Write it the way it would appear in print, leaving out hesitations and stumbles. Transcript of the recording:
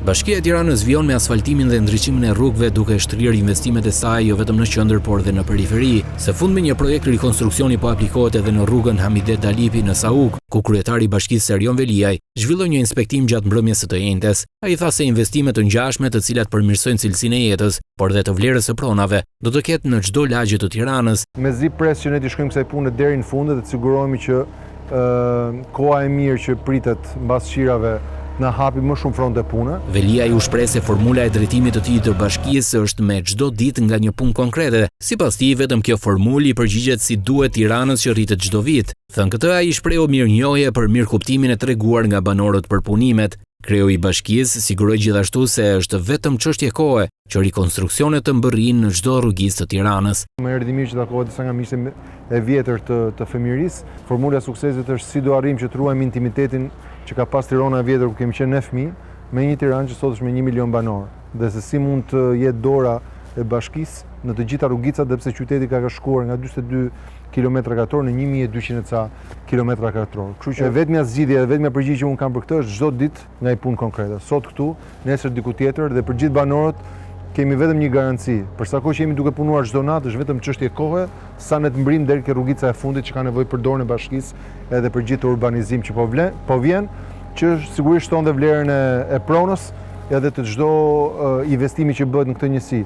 Bashkia e Tiranës vijon me asfaltimin dhe ndriçimin e rrugëve duke shtrirë investimet e saj jo vetëm në qendër por dhe në periferi. Së fundmi një projekt rikonstruksioni po aplikohet edhe në rrugën Hamidet Dalipi në Sauk, ku kryetari i bashkisë Erion Veliaj zhvilloi një inspektim gjatë mbrëmjes së të njëjtës. Ai tha se investime të ngjashme të cilat përmirësojnë cilësinë e jetës, por dhe të vlerës së pronave, do të ketë në çdo lagje të Tiranës. Mezi pres që ne të shkojmë kësaj pune deri në fund dhe të sigurohemi që koha e mirë që pritet mbas qirave na hapi më shumë fronte pune. Veliaj u shpreh se formula e drejtimit të tij të bashkisë është me çdo ditë nga një punë konkrete. Sipas tij, vetëm kjo formulë i përgjigjet si duhet Tiranës që rritet çdo vit. Thënë këtë, ai shprehu mirënjohje për mirëkuptimin e treguar nga banorët për punimet. Kreu i bashkisë siguroi gjithashtu se është vetëm çështje kohe që rikonstruksionet të mbërrinë në çdo rrugicë të Tiranës. Më erdhi mirë që takova disa nga miqtë e vjetër të fëmijërisë. Formula e suksesit është si do arrijmë që të ruajmë intimitetin që ka pas Tirana e vjetër ku kemi qenë ne fëmijë me një Tiranë që sot është me 1 milion banor. Dhe se si mund të jetë dora e bashkisë në të gjitha rrugicat dhe pse qyteti ka shkuar nga 42 km2 në 1200 ca km2. Kështu që vetmja zgjidhje dhe vetmja përgjigje që unë kam për këtë është çdo ditë nga një punë konkrete. Sot këtu, nesër diku tjetër dhe për gjithë banorët kemi vetëm një garanci. Për sa kohë që jemi duke punuar çdo natë, është vetëm çështje kohe sa ne të mbrim deri ke rrugica e fundit që ka nevojë për dorën e bashkisë edhe për gjithë urbanizim që po vjen, që sigurisht shton dhe vlerën e pronës edhe të çdo investimi që bëhet në këtë njësi.